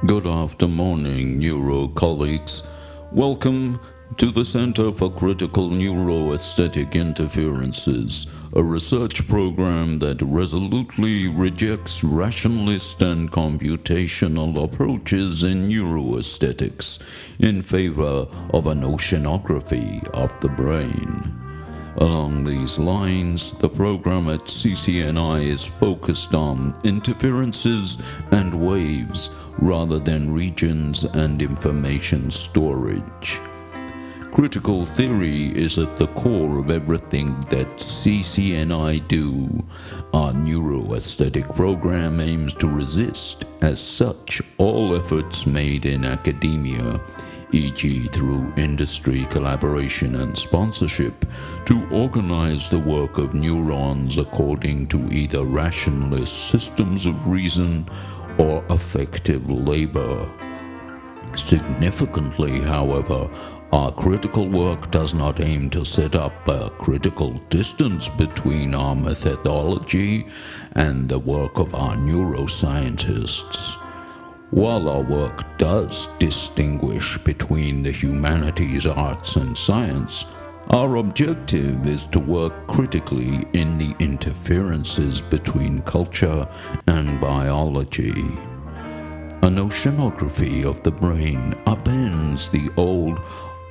Good afternoon, neuro colleagues. Welcome to the Center for Critical Neuroaesthetic Interferences, a research program that resolutely rejects rationalist and computational approaches in neuroaesthetics in favor of an oceanography of the brain. Along these lines, the program at CCNI is focused on interferences and waves rather than regions and information storage. Critical theory is at the core of everything that CCNI do. Our neuroaesthetic program aims to resist, as such, all efforts made in academia, e.g. through industry collaboration and sponsorship, to organize the work of neurons according to either rationalist systems of reason or affective labor. Significantly, however, our critical work does not aim to set up a critical distance between our methodology and the work of our neuroscientists. While our work does distinguish between the humanities, arts, and science, our objective is to work critically in the interferences between culture and biology. An oceanography of the brain upends the old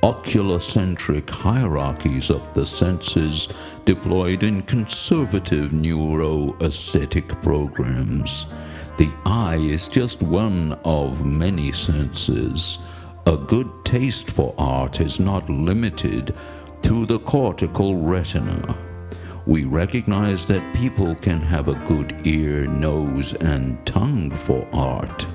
oculocentric hierarchies of the senses deployed in conservative neuroaesthetic programs. The eye is just one of many senses. A good taste for art is not limited to the cortical retina. We recognize that people can have a good ear, nose, and tongue for art.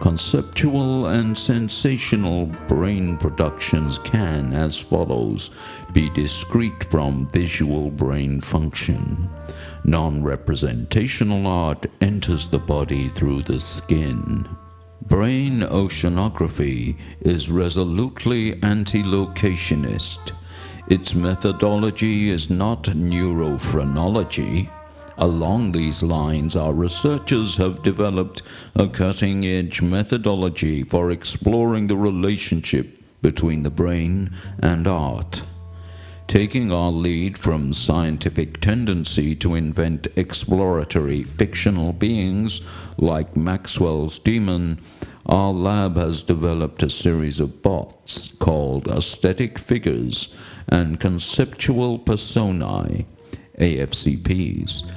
Conceptual and sensational brain productions can, as follows, be discrete from visual brain function. Non-representational art enters the body through the skin. Brain oceanography is resolutely anti-locationist. Its methodology is not neurophrenology. Along these lines, our researchers have developed a cutting-edge methodology for exploring the relationship between the brain and art. Taking our lead from scientific tendency to invent exploratory fictional beings like Maxwell's demon, our lab has developed a series of bots called aesthetic figures and conceptual personae, AFCPs,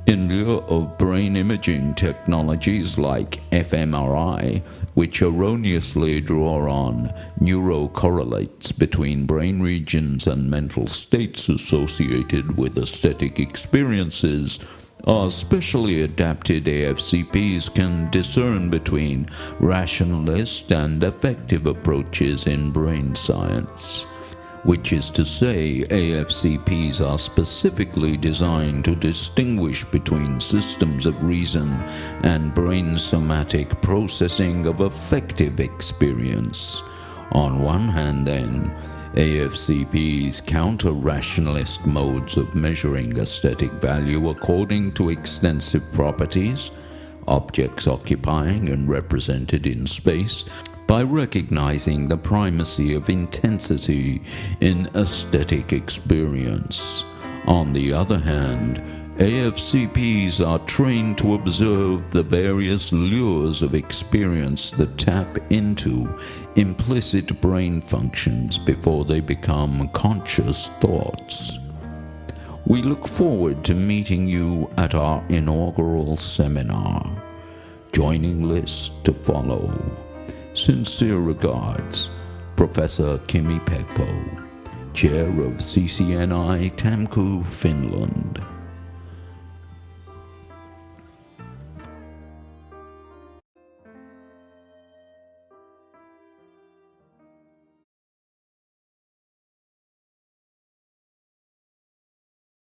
in lieu of brain imaging technologies like fMRI, which erroneously draw on neurocorrelates between brain regions and mental states associated with aesthetic experiences. Our specially adapted AFCPs can discern between rationalist and affective approaches in brain science, which is to say, AFCPs are specifically designed to distinguish between systems of reason and brain somatic processing of affective experience. On one hand, then, AFCPs counter rationalist modes of measuring aesthetic value according to extensive properties, objects occupying and represented in space, by recognizing the primacy of intensity in aesthetic experience. On the other hand, AFCPs are trained to observe the various lures of experience that tap into implicit brain functions before they become conscious thoughts. We look forward to meeting you at our inaugural seminar. Joining list to follow. Sincere regards, Professor Kimi Pekpo, Chair of CCNI, Tamku, Finland.